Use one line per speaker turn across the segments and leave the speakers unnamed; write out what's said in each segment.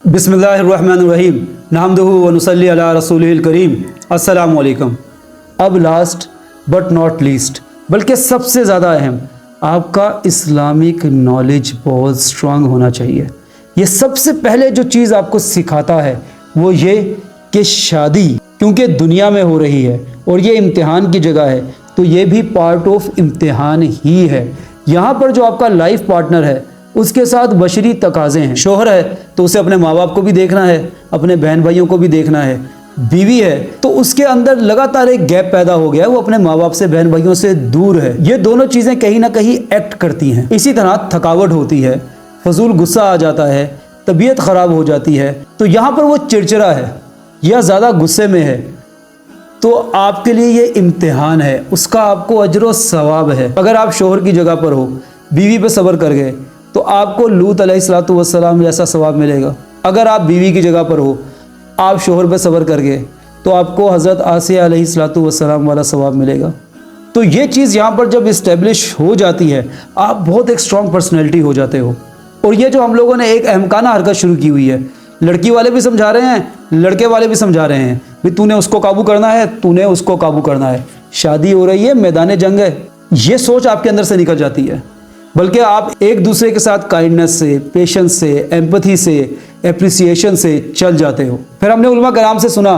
बिस्मिल्लाहिर्रहमानिर्रहीम नहमदुहु व नुसल्ली अला रसूलिल करीम। अस्सलामु अलैकुम। अब लास्ट बट नॉट लीस्ट, बल्कि सबसे ज़्यादा अहम, आपका इस्लामिक नॉलेज बहुत स्ट्रांग होना चाहिए। ये सबसे पहले जो चीज़ आपको सिखाता है वो ये कि शादी क्योंकि दुनिया में हो रही है और ये इम्तिहान की जगह है, तो ये भी पार्ट ऑफ इम्तिहान ही है। यहाँ पर जो आपका लाइफ पार्टनर है उसके साथ बशरी तकाज़े हैं। शोहर है तो उसे अपने माँ बाप को भी देखना है, अपने बहन भाइयों को भी देखना है। बीवी है तो उसके अंदर लगातार एक गैप पैदा हो गया है, वो अपने माँ बाप से, बहन भाइयों से दूर है। ये दोनों चीज़ें कहीं ना कहीं एक्ट करती हैं। इसी तरह थकावट होती है, फजूल गुस्सा आ जाता है, तबीयत ख़राब हो जाती है। तो यहाँ पर वो चिड़चिड़ा है या ज़्यादा गुस्से में है, तो आपके लिए ये इम्तिहान है, उसका आपको अजर व सवाब है। अगर आप शोहर की जगह पर हो, बीवी पे सब्र कर गए, तो आपको लूत अलैहिस्सलातु वस्सलाम जैसा सवाब मिलेगा। अगर आप बीवी की जगह पर हो, आप शोहर पे सब्र कर गए, तो आपको हज़रत आसिया अलैहिस्सलातु वस्सलाम वाला सवाब मिलेगा। तो ये चीज़ यहाँ पर जब इस्टेब्लिश हो जाती है, आप बहुत एक स्ट्रॉन्ग पर्सनैलिटी हो जाते हो। और ये जो हम लोगों ने एक अहमकाना हरकत शुरू की हुई है, लड़की वाले भी समझा रहे हैं, लड़के वाले भी समझा रहे हैं, भाई तूने उसको काबू करना है, तूने उसको काबू करना है। शादी हो रही है, मैदान जंग है, ये सोच आपके अंदर से निकल जाती है। बल्कि आप एक दूसरे के साथ काइंडनेस से, पेशेंस से, एम्पैथी से, एप्रिसिएशन से चल जाते हो। फिर हमने उलमा कराम से सुना,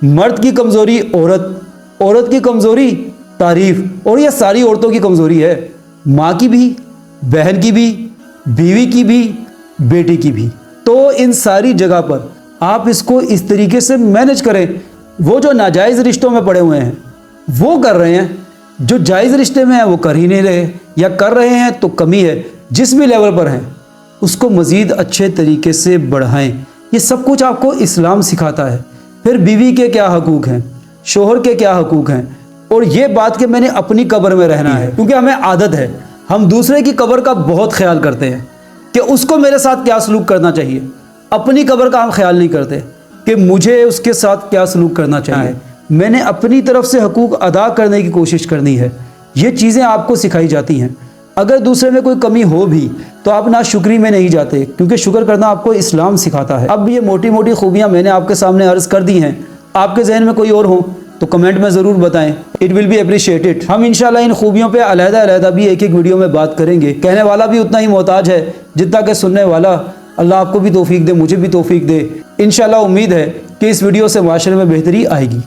मर्द की कमज़ोरी औरत, औरत की कमज़ोरी तारीफ, और ये सारी औरतों की कमज़ोरी है, माँ की भी, बहन की भी, बीवी की भी, बेटी की भी। तो इन सारी जगह पर आप इसको इस तरीके से मैनेज करें। वो जो नाजायज़ रिश्तों में पड़े हुए हैं वो कर रहे हैं, जो जायज़ रिश्ते में हैं वो कर ही नहीं रहे, या कर रहे हैं तो कमी है। जिस भी लेवल पर हैं उसको मज़ीद अच्छे तरीके से बढ़ाएं। ये सब कुछ आपको इस्लाम सिखाता है। फिर बीवी के क्या हकूक़ हैं, शोहर के क्या हकूक़ हैं, और ये बात कि मैंने अपनी कब्र में रहना है, क्योंकि हमें आदत है, हम दूसरे की कब्र का बहुत ख्याल करते हैं कि उसको मेरे साथ क्या सलूक करना चाहिए। अपनी कब्र का हम ख्याल नहीं करते कि मुझे उसके साथ क्या सलूक करना चाहिए। मैंने अपनी तरफ से हकूक़ अदा करने की कोशिश करनी है। ये चीज़ें आपको सिखाई जाती हैं। अगर दूसरे में कोई कमी हो भी तो आप ना शुक्री में नहीं जाते, क्योंकि शुक्र करना आपको इस्लाम सिखाता है। अब ये मोटी मोटी खूबियाँ मैंने आपके सामने अर्ज़ कर दी हैं। आपके जहन में कोई और हो तो कमेंट में ज़रूर बताएं, इट विल बी अप्रिशिएटेड। हम इंशाल्लाह इन खूबियों पे अलहदा भी एक एक वीडियो में बात करेंगे। कहने वाला भी उतना ही मोहताज है जितना कि सुनने वाला। अल्लाह आपको भी तौफीक दे, मुझे भी तौफीक दे। इंशाल्लाह उम्मीद है कि इस वीडियो से माशरे में बेहतरी आएगी।